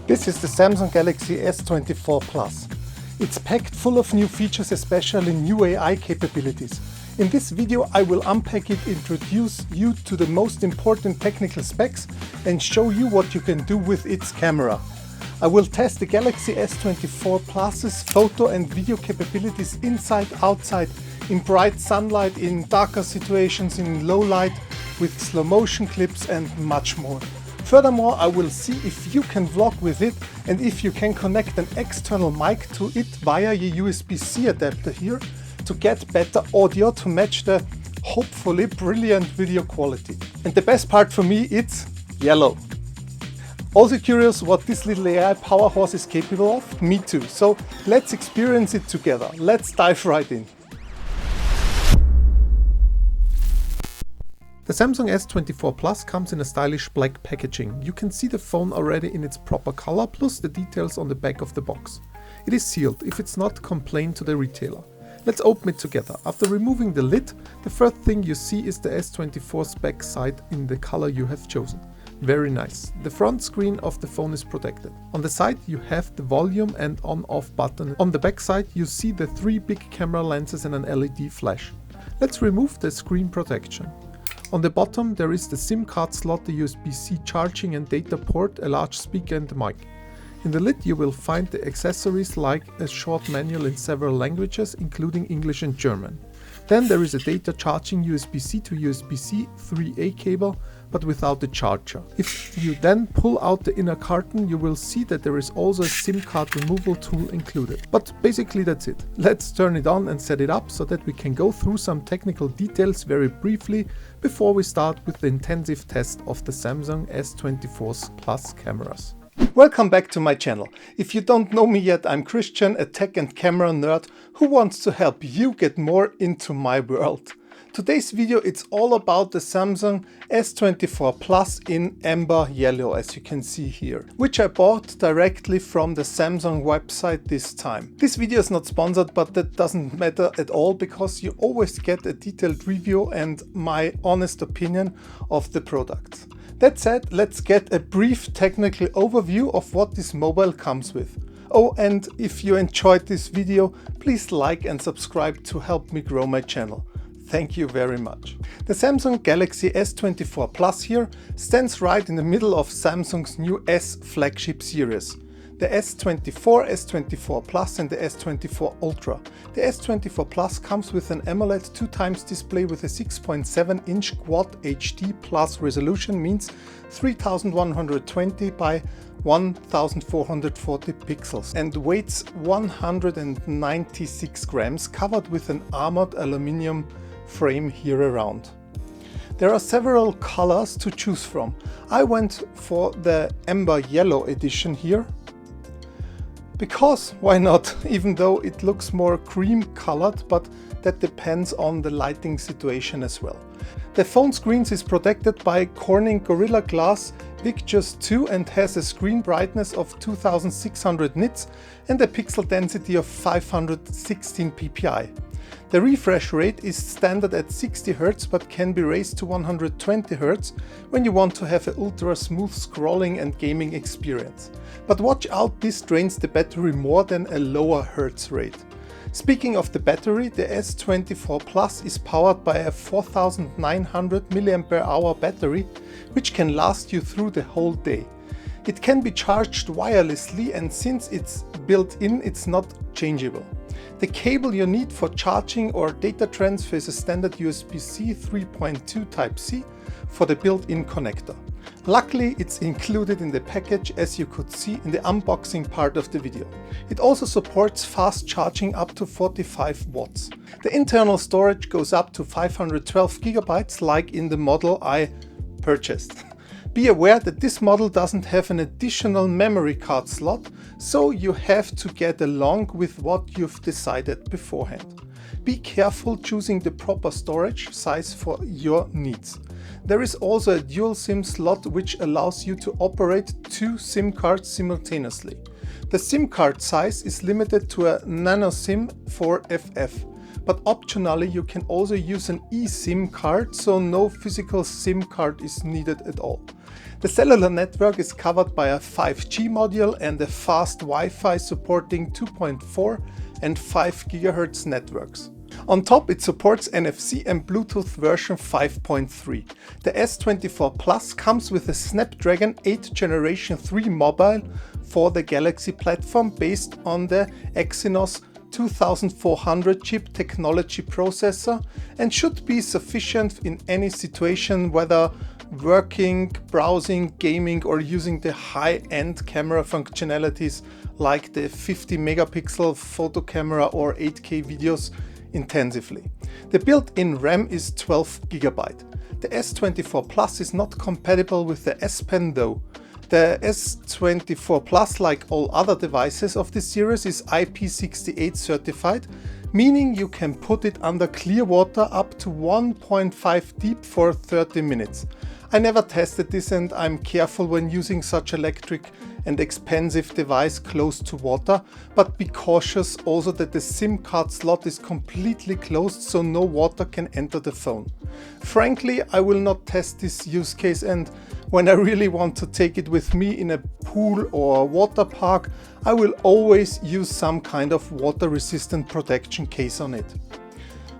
This is the Samsung Galaxy S24 Plus. It's packed full of new features, especially new AI capabilities. In this video I will unpack it, introduce you to the most important technical specs and show you what you can do with its camera. I will test the Galaxy S24 Plus's photo and video capabilities inside, outside, in bright sunlight, in darker situations, in low light, with slow motion clips and much more. Furthermore, I will see if you can vlog with it and if you can connect an external mic to it via your USB-C adapter here to get better audio to match the hopefully brilliant video quality. And the best part for me, it's yellow. Also curious what this little AI powerhouse is capable of? Me too. So let's experience it together. Let's dive right in. The Samsung S24 Plus comes in a stylish black packaging. You can see the phone already in its proper color, plus the details on the back of the box. It is sealed. If it's not, complain to the retailer. Let's open it together. After removing the lid, the first thing you see is the S24's back side in the color you have chosen. Very nice. The front screen of the phone is protected. On the side you have the volume and on-off button. On the back side you see the 3 big camera lenses and an LED flash. Let's remove the screen protection. On the bottom there is the SIM card slot, the USB-C charging and data port, a large speaker and mic. In the lid you will find the accessories like a short manual in several languages, including English and German. Then there is a data charging USB-C to USB-C 3A cable, but without the charger. If you then pull out the inner carton, you will see that there is also a SIM card removal tool included. But basically that's it. Let's turn it on and set it up so that we can go through some technical details very briefly before we start with the intensive test of the Samsung S24's Plus cameras. Welcome back to my channel. If you don't know me yet, I'm Christian, a tech and camera nerd who wants to help you get more into my world. Today's video, it's all about the Samsung S24 Plus in amber yellow, as you can see here, which I bought directly from the Samsung website this time. This video is not sponsored, but that doesn't matter at all because you always get a detailed review and my honest opinion of the product. That said, let's get a brief technical overview of what this mobile comes with. Oh, and if you enjoyed this video, please like and subscribe to help me grow my channel. Thank you very much. The Samsung Galaxy S24 Plus here stands right in the middle of Samsung's new S flagship series. The S24, S24 Plus and the S24 Ultra. The S24 Plus comes with an AMOLED 2x display with a 6.7-inch Quad HD Plus resolution, means 3120 by 1440 pixels, and weighs 196 grams, covered with an armored aluminium frame here around. There are several colors to choose from. I went for the amber yellow edition here. Because why not, even though it looks more cream colored, but that depends on the lighting situation as well. The phone screen is protected by Corning Gorilla Glass Victus 2 and has a screen brightness of 2600 nits and a pixel density of 516 ppi. The refresh rate is standard at 60 Hz but can be raised to 120 Hz when you want to have an ultra smooth scrolling and gaming experience. But watch out, this drains the battery more than a lower Hertz rate. Speaking of the battery, the S24 Plus is powered by a 4900 mAh battery, which can last you through the whole day. It can be charged wirelessly, and since it's built in, it's not changeable. The cable you need for charging or data transfer is a standard USB-C 3.2 Type-C for the built-in connector. Luckily, it's included in the package, as you could see in the unboxing part of the video. It also supports fast charging up to 45 watts. The internal storage goes up to 512 GB like in the model I purchased. Be aware that this model doesn't have an additional memory card slot, so you have to get along with what you've decided beforehand. Be careful choosing the proper storage size for your needs. There is also a dual SIM slot which allows you to operate 2 SIM cards simultaneously. The SIM card size is limited to a nano SIM 4FF, but optionally you can also use an eSIM card, so no physical SIM card is needed at all. The cellular network is covered by a 5G module and a fast Wi-Fi supporting 2.4 and 5 GHz networks. On top it supports NFC and Bluetooth version 5.3. The S24 Plus comes with a Snapdragon 8th Generation 3 mobile for the Galaxy platform based on the Exynos 2400 chip technology processor and should be sufficient in any situation, whether working, browsing, gaming or using the high-end camera functionalities like the 50 megapixel photo camera or 8K videos intensively. The built-in RAM is 12 GB. The S24 Plus is not compatible with the S Pen though. The S24 Plus, like all other devices of this series, is IP68 certified, meaning you can put it under clear water up to 1.5 deep for 30 minutes. I never tested this and I'm careful when using such electric and expensive device close to water, but be cautious also that the SIM card slot is completely closed so no water can enter the phone. Frankly, I will not test this use case, and when I really want to take it with me in a pool or a water park, I will always use some kind of water resistant protection case on it.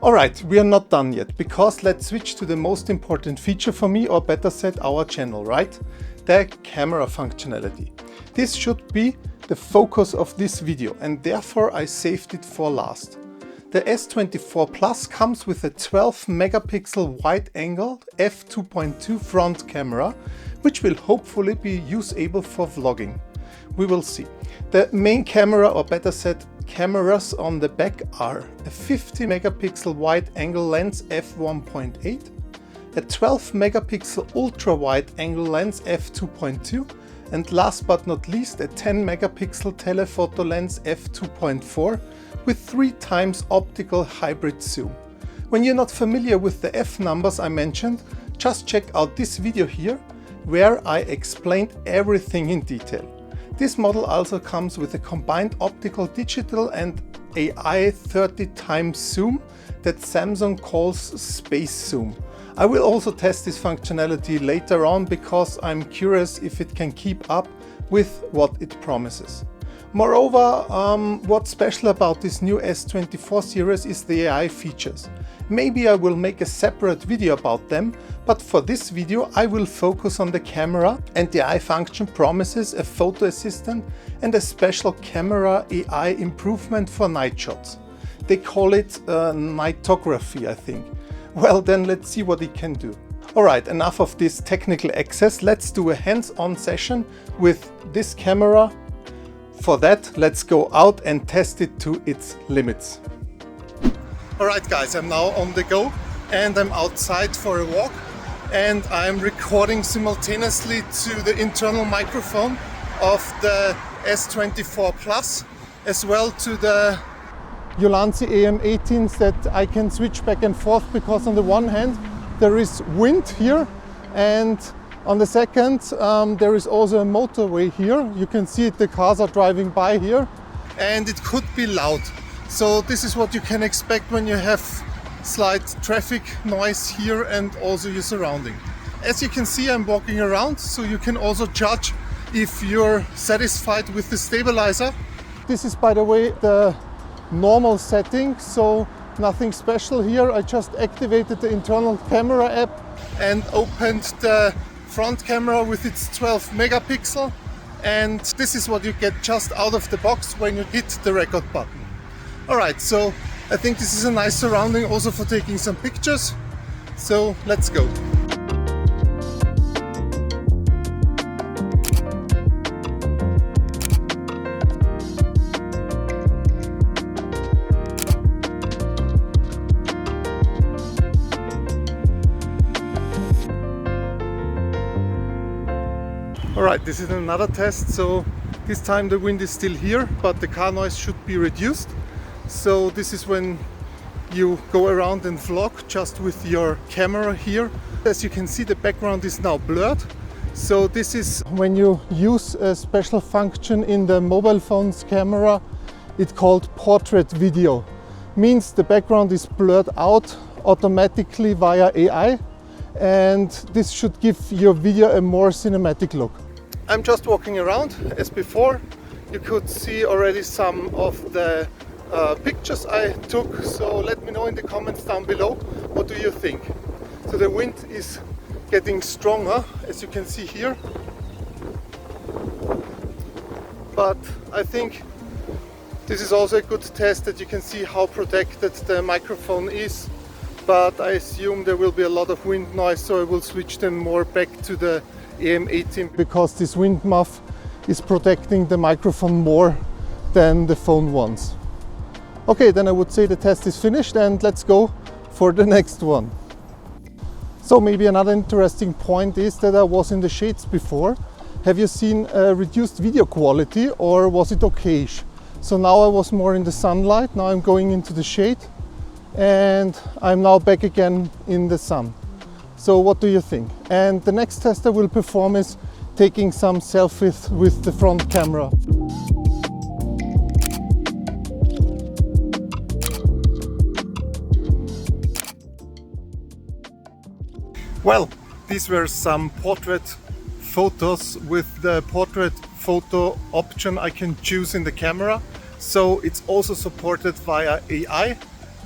Alright, we are not done yet, because let's switch to the most important feature for me, or better said our channel, right? The camera functionality. This should be the focus of this video and therefore I saved it for last. The S24 Plus comes with a 12 megapixel wide-angle f2.2 front camera, which will hopefully be usable for vlogging. We will see. The main camera, or better said cameras on the back, are a 50 megapixel wide-angle lens f1.8, a 12 megapixel ultra-wide-angle lens f2.2, and last but not least a 10 megapixel telephoto lens f2.4 with 3 times optical hybrid zoom. When you're not familiar with the F numbers I mentioned, just check out this video here where I explained everything in detail. This model also comes with a combined optical digital and AI 30 times zoom that Samsung calls space zoom. I will also test this functionality later on because I'm curious if it can keep up with what it promises. Moreover, what's special about this new S24 series is the AI features. Maybe I will make a separate video about them, but for this video I will focus on the camera, and the AI function promises a photo assistant and a special camera AI improvement for night shots. They call it Nightography, I think. Well, then let's see what it can do. Alright, enough of this technical access. Let's do a hands-on session with this camera. For that, let's go out and test it to its limits. Alright guys, I'm now on the go and I'm outside for a walk, and I'm recording simultaneously to the internal microphone of the S24 Plus, as well to the ULANZI AM18s that I can switch back and forth, because on the one hand there is wind here, and on the second there is also a motorway here. You can see it, the cars are driving by here, and it could be loud. So this is what you can expect when you have slight traffic noise here and also your surrounding. As you can see, I'm walking around, so you can also judge if you're satisfied with the stabilizer. This is, by the way, the normal setting, so nothing special here. I just activated the internal camera app and opened the front camera with its 12 megapixel, and this is what you get just out of the box when you hit the record button. Alright, so I think this is a nice surrounding also for taking some pictures, so let's go. Alright, this is another test. So this time the wind is still here, but the car noise should be reduced. So this is when you go around and vlog just with your camera here. As you can see, the background is now blurred. So this is when you use a special function in the mobile phone's camera. It's called portrait video. Means the background is blurred out automatically via AI. and this should give your video a more cinematic look. I'm just walking around as before. You could see already some of the pictures I took, so let me know in the comments down below, what do you think? So the wind is getting stronger, as you can see here, but I think this is also a good test that you can see how protected the microphone is, but I assume there will be a lot of wind noise, so I will switch then more back to the AM18 because this wind muff is protecting the microphone more than the phone wants. Okay, then I would say the test is finished and let's go for the next one. So maybe another interesting point is that I was in the shades before. Have you seen a reduced video quality, or was it okayish? So now I was more in the sunlight, now I'm going into the shade and I'm now back again in the sun. So what do you think? And the next test I will perform is taking some selfies with the front camera. Well, these were some portrait photos with the portrait photo option I can choose in the camera. So it's also supported via AI.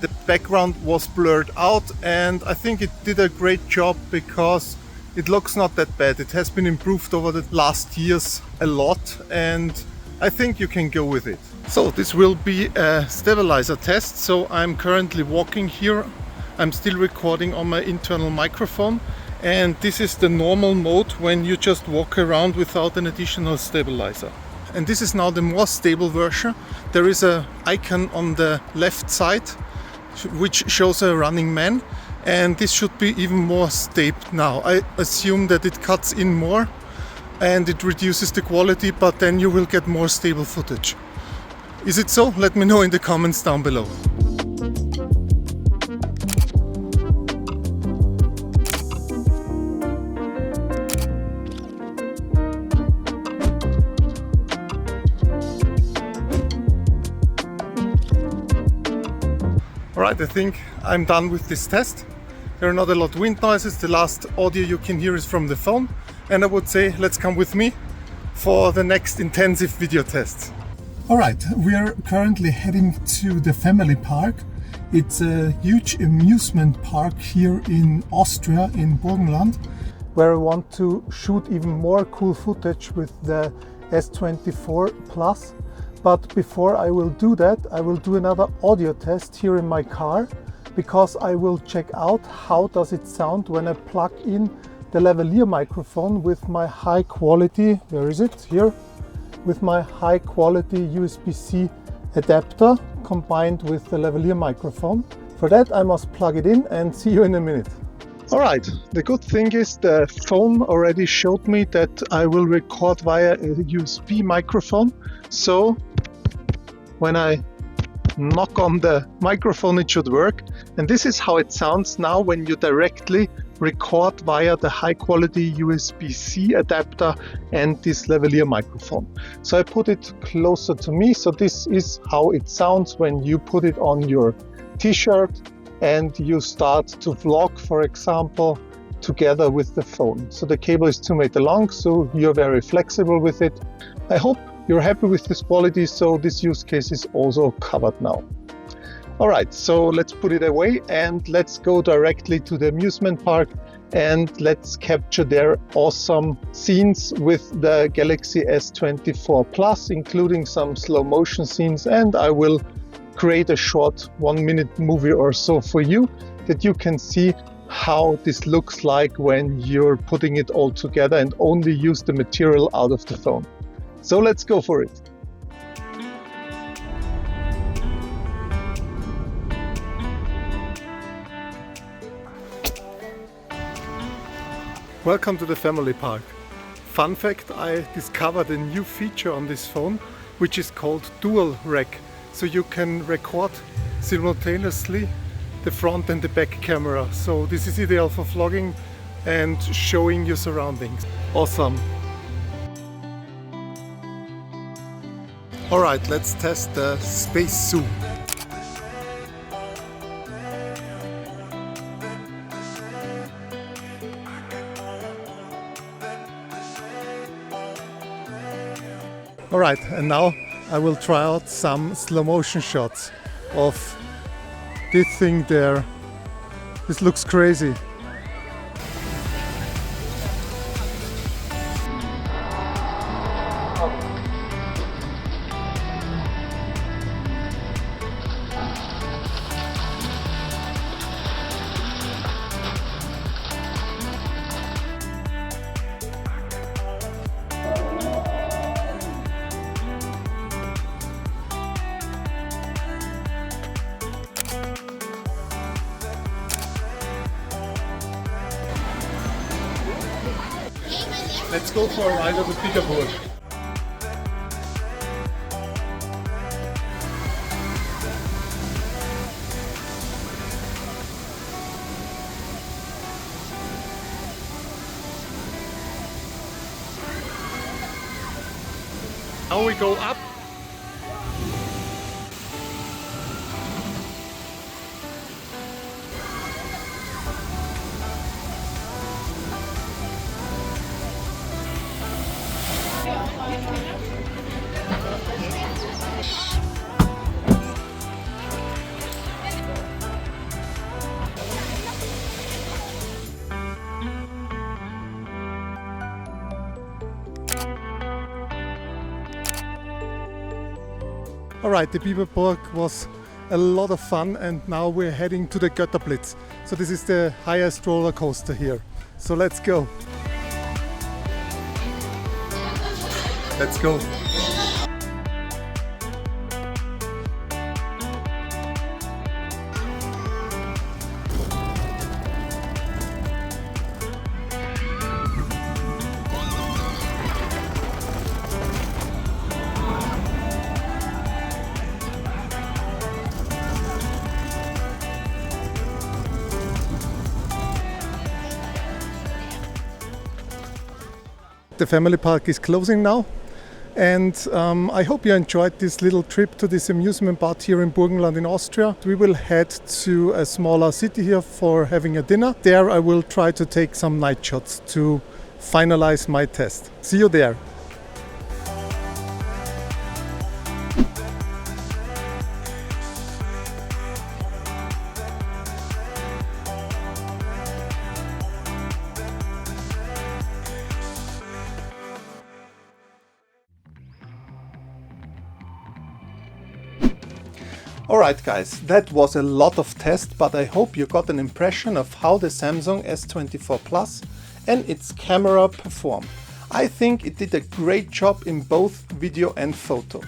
The background was blurred out and I think it did a great job because it looks not that bad. It has been improved over the last years a lot and I think you can go with it. So this will be a stabilizer test. So I'm currently walking here. I'm still recording on my internal microphone and this is the normal mode when you just walk around without an additional stabilizer. And this is now the more stable version. There is an icon on the left side which shows a running man, and this should be even more stable now. I assume that it cuts in more and it reduces the quality, but then you will get more stable footage. Is it so? Let me know in the comments down below. Alright, I think I'm done with this test. There are not a lot of wind noises. The last audio you can hear is from the phone. And I would say, let's come with me for the next intensive video test. Alright, we are currently heading to the family park. It's a huge amusement park here in Austria, in Burgenland, where I want to shoot even more cool footage with the S24 Plus. But before I will do that, I will do another audio test here in my car, because I will check out how does it sound when I plug in the Lavalier microphone with my high quality, where is it? Here, with my high quality USB-C adapter combined with the Lavalier microphone. For that I must plug it in and see you in a minute. Alright, the good thing is the phone already showed me that I will record via a USB microphone. So when I knock on the microphone it should work. And this is how it sounds now when you directly record via the high quality USB-C adapter and this Lavalier microphone. So I put it closer to me. So this is how it sounds when you put it on your t-shirt and you start to vlog, for example, together with the phone. So the cable is 2 meters long, so you're very flexible with it. I hope you're happy with this quality, so this use case is also covered now. Alright, so let's put it away and let's go directly to the amusement park and let's capture their awesome scenes with the Galaxy S24 Plus, including some slow motion scenes, and I will create a short 1-minute movie or so for you that you can see how this looks like when you're putting it all together and only use the material out of the phone. So let's go for it. Welcome to the family park. Fun fact, I discovered a new feature on this phone which is called Dual Rec. So you can record simultaneously the front and the back camera. So this is ideal for vlogging and showing your surroundings. Awesome. Alright, let's test the space zoom. Alright, and now I will try out some slow motion shots of this thing there. This looks crazy. Let's go for a ride on the bigger board. Now we go up. Alright, the Biberburg was a lot of fun, and now we're heading to the Götterblitz. So this is the highest roller coaster here. So let's go. Let's go. The family park is closing now, and I hope you enjoyed this little trip to this amusement park here in Burgenland in Austria. We will head to a smaller city here for having a dinner. There I will try to take some night shots to finalize my test. See you there. Alright guys, that was a lot of test, but I hope you got an impression of how the Samsung S24 Plus and its camera perform. I think it did a great job in both video and photo.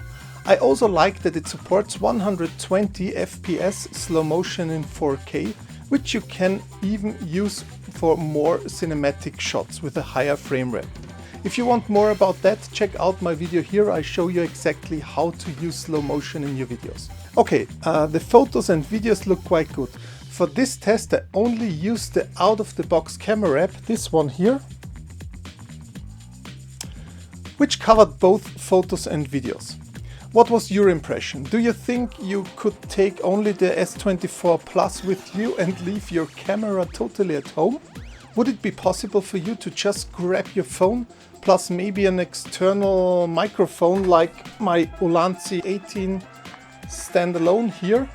I also like that it supports 120 FPS slow motion in 4K, which you can even use for more cinematic shots with a higher frame rate. If you want more about that, check out my video here. I show you exactly how to use slow motion in your videos. Okay, the photos and videos look quite good. For this test I only used the out-of-the-box camera app, this one here, which covered both photos and videos. What was your impression? Do you think you could take only the S24 Plus with you and leave your camera totally at home? Would it be possible for you to just grab your phone plus maybe an external microphone like my ULANZI 18 standalone here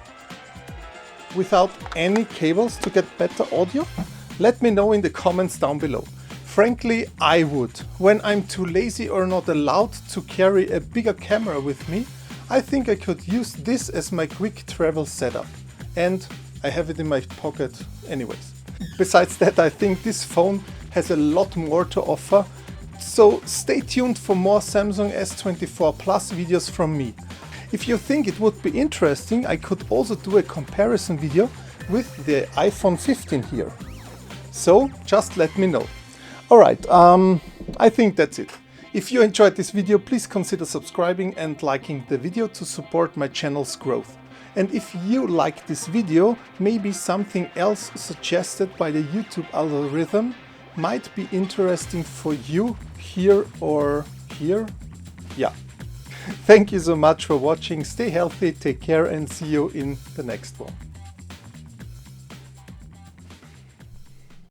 without any cables to get better audio? Let me know in the comments down below. Frankly, I would. When I'm too lazy or not allowed to carry a bigger camera with me, I think I could use this as my quick travel setup. And I have it in my pocket anyways. Besides that, I think this phone has a lot more to offer. So stay tuned for more Samsung S24 Plus videos from me. If you think it would be interesting, I could also do a comparison video with the iPhone 15 here. So just let me know. Alright, I think that's it. If you enjoyed this video, please consider subscribing and liking the video to support my channel's growth. And if you like this video, maybe something else suggested by the YouTube algorithm might be interesting for you here or here. Yeah. Thank you so much for watching. Stay healthy, take care, and see you in the next one.